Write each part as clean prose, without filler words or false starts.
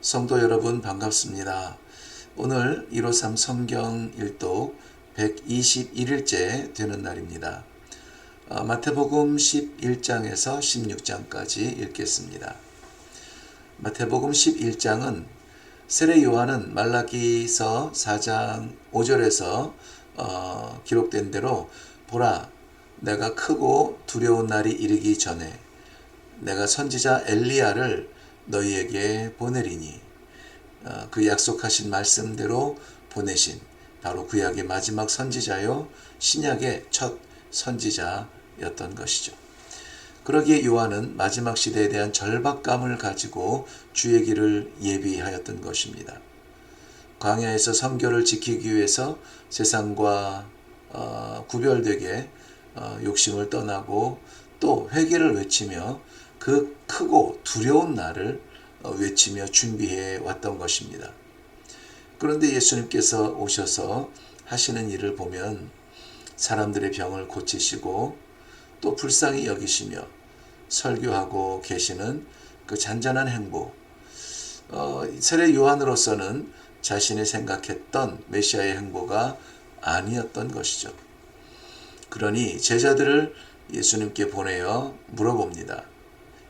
성도 여러분 반갑습니다. 오늘 153 성경 일독 121일째 되는 날입니다. 마태복음 11장에서 16장까지 읽겠습니다. 마태복음 11장은 세례 요한은 말라기서 4장 5절에서 기록된 대로 보라 내가 크고 두려운 날이 이르기 전에 내가 선지자 엘리야를 너희에게 보내리니 그 약속하신 말씀대로 보내신 바로 구약의 마지막 선지자요 신약의 첫 선지자였던 것이죠. 그러기에 요한은 마지막 시대에 대한 절박감을 가지고 주의 길을 예비하였던 것입니다. 광야에서 성결을 지키기 위해서 세상과 구별되게 욕심을 떠나고 또 회개를 외치며 그 크고 두려운 날을 외치며 준비해 왔던 것입니다. 그런데 예수님께서 오셔서 하시는 일을 보면 사람들의 병을 고치시고 또 불쌍히 여기시며 설교하고 계시는 그 잔잔한 행보, 세례 요한으로서는 자신이 생각했던 메시아의 행보가 아니었던 것이죠. 그러니 제자들을 예수님께 보내어 물어봅니다.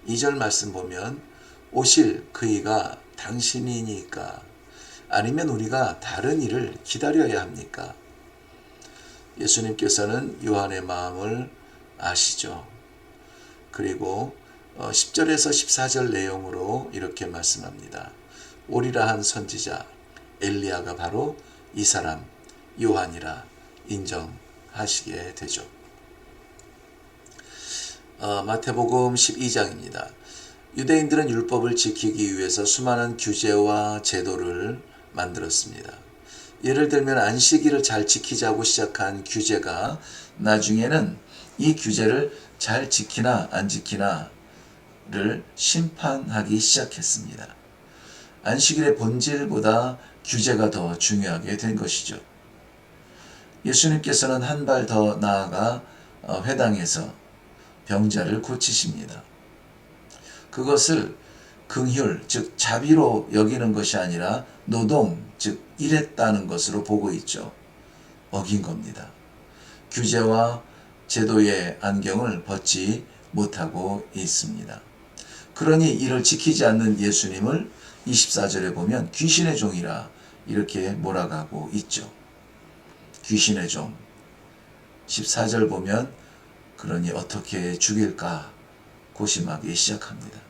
2절 말씀 보면 오실 그이가 당신이니까 아니면 우리가 다른 일을 기다려야 합니까? 예수님께서는 요한의 마음을 아시죠. 그리고 10절에서 14절 내용으로 이렇게 말씀합니다. 오리라 한 선지자 엘리야가 바로 이 사람 요한이라 인정하시게 되죠. 마태복음 12장입니다. 유대인들은 율법을 지키기 위해서 수많은 규제와 제도를 만들었습니다. 예를 들면 안식일을 잘 지키자고 시작한 규제가 나중에는 이 규제를 잘 지키나 안 지키나를 심판하기 시작했습니다. 안식일의 본질보다 규제가 더 중요하게 된 것이죠. 예수님께서는 한 발 더 나아가 회당에서 병자를 고치십니다. 그것을 긍휼, 즉 자비로 여기는 것이 아니라 노동, 즉 일했다는 것으로 보고 있죠. 어긴 겁니다. 규제와 제도의 안경을 벗지 못하고 있습니다. 그러니 이를 지키지 않는 예수님을 24절에 보면 귀신의 종이라 이렇게 몰아가고 있죠. 귀신의 종. 14절 보면 그러니 어떻게 죽일까 고심하기 시작합니다.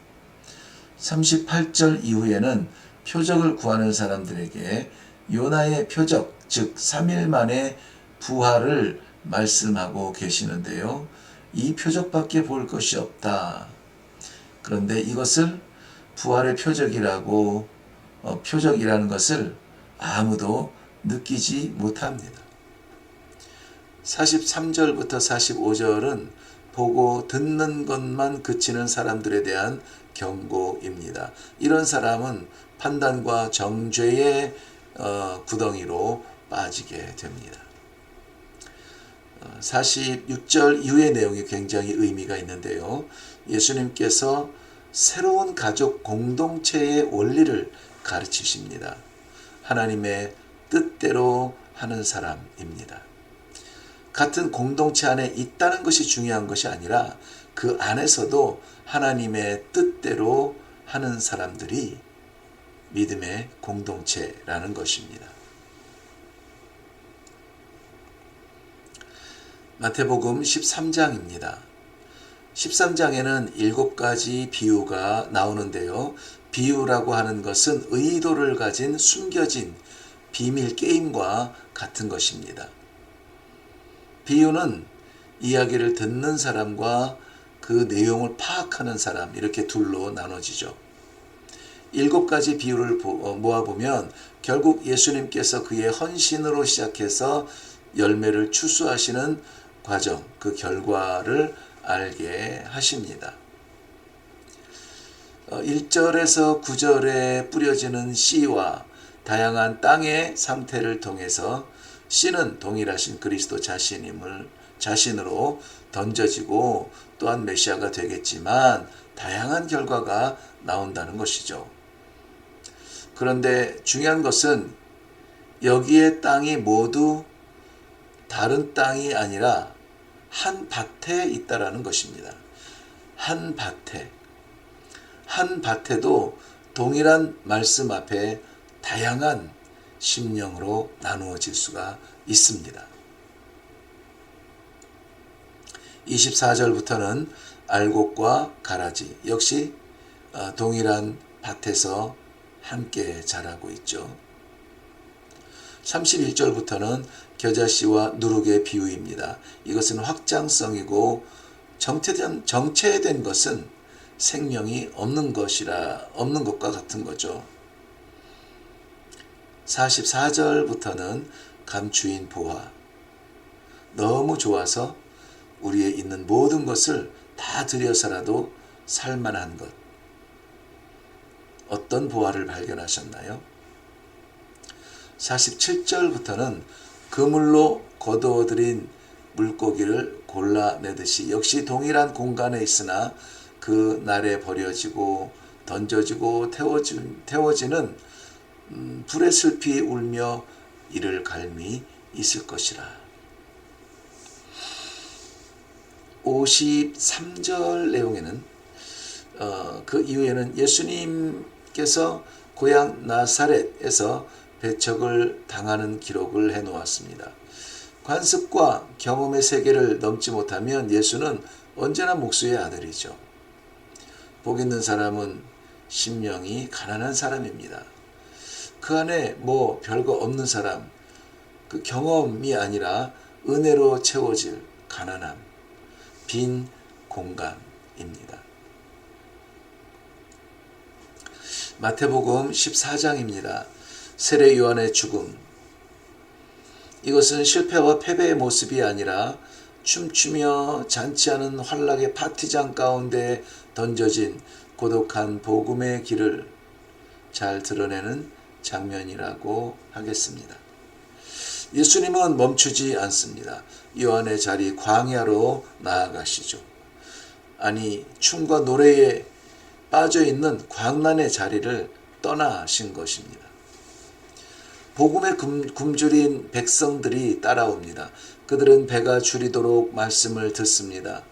38절 이후에는 표적을 구하는 사람들에게 요나의 표적, 즉 3일 만에 부활을 말씀하고 계시는데요. 이 표적밖에 볼 것이 없다. 그런데 이것을 부활의 표적이라는 것을 아무도 느끼지 못합니다. 43절부터 45절은 보고 듣는 것만 그치는 사람들에 대한 경고입니다. 이런 사람은 판단과 정죄의 구덩이로 빠지게 됩니다. 46절 이후의 내용이 굉장히 의미가 있는데요. 예수님께서 새로운 가족 공동체의 원리를 가르치십니다. 하나님의 뜻대로 하는 사람입니다. 같은 공동체 안에 있다는 것이 중요한 것이 아니라 그 안에서도 하나님의 뜻대로 하는 사람들이 믿음의 공동체라는 것입니다. 마태복음 13장입니다. 13장에는 7가지 비유가 나오는데요. 비유라고 하는 것은 의도를 가진 숨겨진 비밀 게임과 같은 것입니다. 비유는 이야기를 듣는 사람과 그 내용을 파악하는 사람 이렇게 둘로 나눠지죠. 7가지 비유를 모아보면 결국 예수님께서 그의 헌신으로 시작해서 열매를 추수하시는 과정, 그 결과를 알게 하십니다. 1절에서 9절에 뿌려지는 씨와 다양한 땅의 상태를 통해서 씨는 동일하신 그리스도 자신으로 던져지고 또한 메시아가 되겠지만 다양한 결과가 나온다는 것이죠. 그런데 중요한 것은 여기의 땅이 모두 다른 땅이 아니라 한 밭에 있다라는 것입니다. 한 밭에. 한 밭에도 동일한 말씀 앞에 다양한 심령으로 나누어질 수가 있습니다. 24절부터는 알곡과 가라지 역시 동일한 밭에서 함께 자라고 있죠. 31절부터는 겨자씨와 누룩의 비유입니다. 이것은 확장성이고 정체된 것은 생명이 없는 것과 같은 거죠. 44절부터는 감추인 보화. 너무 좋아서 우리에 있는 모든 것을 다 들여서라도 살만한 것. 어떤 보화를 발견하셨나요? 47절부터는 그물로 거두어들인 물고기를 골라내듯이 역시 동일한 공간에 있으나 그 날에 버려지고 던져지고 태워지는 불의 슬피 울며 이를 갈미 있을 것이라. 53절 내용에는 그 이후에는 예수님께서 고향 나사렛에서 배척을 당하는 기록을 해놓았습니다. 관습과 경험의 세계를 넘지 못하면 예수는 언제나 목수의 아들이죠. 복 있는 사람은 심령이 가난한 사람입니다. 그 안에 뭐 별거 없는 사람, 그 경험이 아니라 은혜로 채워질 가난함, 빈 공간입니다. 마태복음 14장입니다. 세례 요한의 죽음. 이것은 실패와 패배의 모습이 아니라 춤추며 잔치하는 환락의 파티장 가운데 던져진 고독한 복음의 길을 잘 드러내는 장면이라고 하겠습니다. 예수님은 멈추지 않습니다. 요한의 자리 광야로 나아가시죠. 아니, 춤과 노래에 빠져있는 광란의 자리를 떠나신 것입니다. 복음의 굶주린 백성들이 따라옵니다. 그들은 배가 주리도록 말씀을 듣습니다.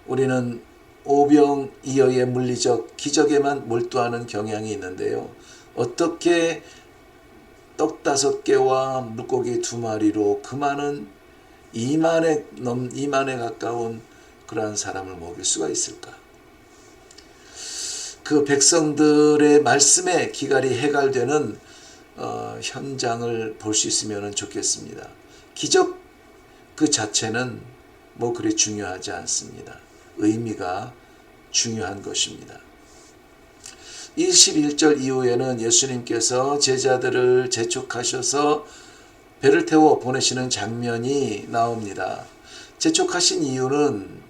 우리는 오병이어의 물리적 기적에만 몰두하는 경향이 있는데요. 어떻게 떡 5개와 물고기 2마리로 그 많은 2만에 가까운 그러한 사람을 먹일 수가 있을까? 그 백성들의 말씀에 기갈이 해갈되는 현장을 볼 수 있으면 좋겠습니다. 기적 그 자체는 뭐 그리 중요하지 않습니다. 의미가 중요한 것입니다. 21절 이후에는 예수님께서 제자들을 재촉하셔서 배를 태워 보내시는 장면이 나옵니다. 재촉하신 이유는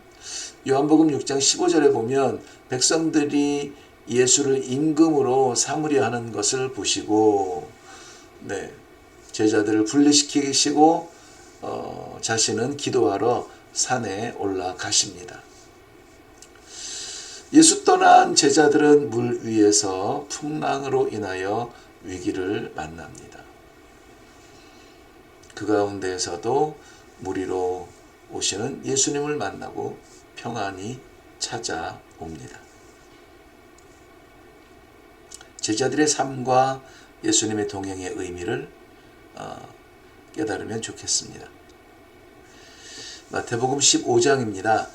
요한복음 6장 15절에 보면 백성들이 예수를 임금으로 삼으려 하는 것을 보시고 제자들을 분리시키시고 자신은 기도하러 산에 올라가십니다. 예수 떠난 제자들은 물 위에서 풍랑으로 인하여 위기를 만납니다. 그 가운데에서도 물 위로 오시는 예수님을 만나고 평안이 찾아옵니다. 제자들의 삶과 예수님의 동행의 의미를 깨달으면 좋겠습니다. 마태복음 15장입니다.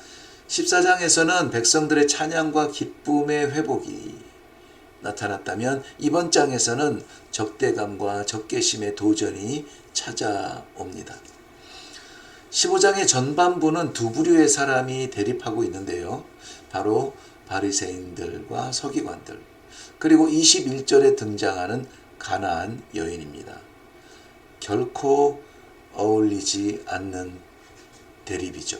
14장에서는 백성들의 찬양과 기쁨의 회복이 나타났다면 이번 장에서는 적대감과 적개심의 도전이 찾아옵니다. 15장의 전반부는 두 부류의 사람이 대립하고 있는데요. 바로 바리새인들과 서기관들, 그리고 21절에 등장하는 가나안 여인입니다. 결코 어울리지 않는 대립이죠.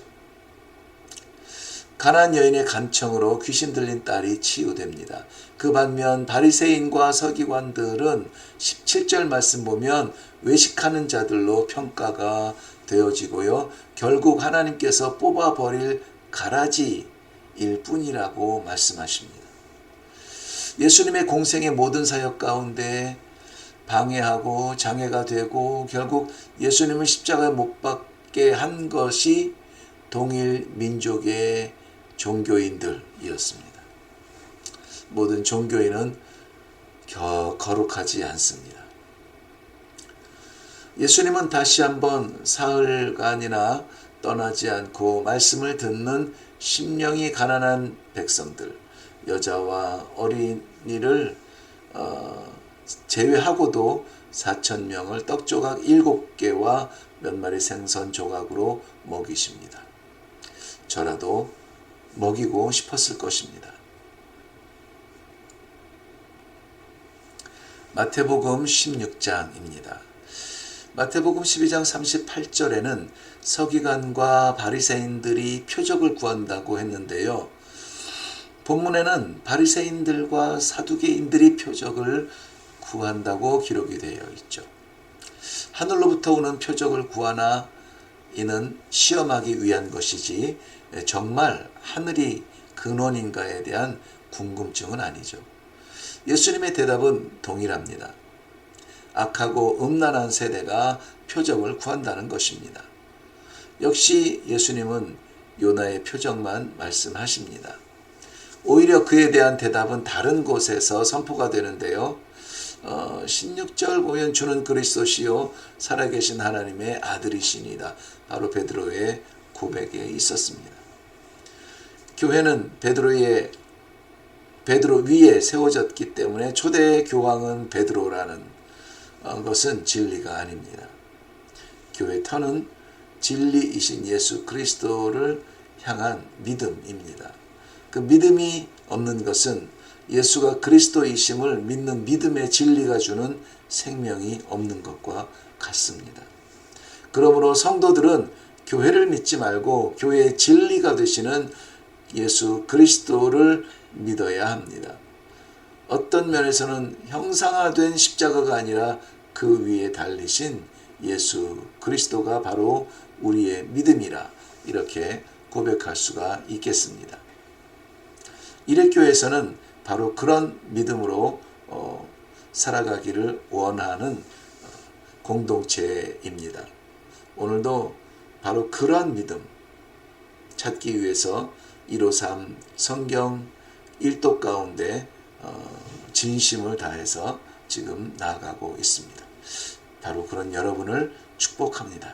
가나안 여인의 간청으로 귀신 들린 딸이 치유됩니다. 그 반면 바리새인과 서기관들은 17절 말씀 보면 외식하는 자들로 평가가 되어지고요. 결국 하나님께서 뽑아버릴 가라지일 뿐이라고 말씀하십니다. 예수님의 공생의 모든 사역 가운데 방해하고 장애가 되고 결국 예수님을 십자가에 못 박게 한 것이 동일 민족의 종교인들이었습니다. 모든 종교인은 거룩하지 않습니다. 예수님은 다시 한번 사흘간이나 떠나지 않고 말씀을 듣는 심령이 가난한 백성들, 여자와 어린이를 제외하고도 4,000명을 떡조각 7개와 몇 마리 생선 조각으로 먹이십니다. 저라도 먹이고 싶었을 것입니다. 마태복음 16장입니다. 마태복음 12장 38절에는 서기관과 바리새인들이 표적을 구한다고 했는데요. 본문에는 바리새인들과 사두개인들이 표적을 구한다고 기록이 되어 있죠. 하늘로부터 오는 표적을 구하나 이는 시험하기 위한 것이지 정말 하늘이 근원인가에 대한 궁금증은 아니죠. 예수님의 대답은 동일합니다. 악하고 음란한 세대가 표적을 구한다는 것입니다. 역시 예수님은 요나의 표적만 말씀하십니다. 오히려 그에 대한 대답은 다른 곳에서 선포가 되는데요. 16절 보면 주는 그리스도시요 살아계신 하나님의 아들이시니다. 바로 베드로의 고백에 있었습니다. 교회는 베드로 위에 세워졌기 때문에 초대 교황은 베드로라는 것은 진리가 아닙니다. 교회 터는 진리이신 예수 그리스도를 향한 믿음입니다. 그 믿음이 없는 것은 예수가 그리스도이심을 믿는 믿음의 진리가 주는 생명이 없는 것과 같습니다. 그러므로 성도들은 교회를 믿지 말고 교회의 진리가 되시는 예수 그리스도를 믿어야 합니다. 어떤 면에서는 형상화된 십자가가 아니라 그 위에 달리신 예수 그리스도가 바로 우리의 믿음이라 이렇게 고백할 수가 있겠습니다. 일회교회에서는 바로 그런 믿음으로 살아가기를 원하는 공동체입니다. 오늘도 바로 그런 믿음 찾기 위해서 153 성경 1독 가운데 진심을 다해서 지금 나아가고 있습니다. 바로 그런 여러분을 축복합니다.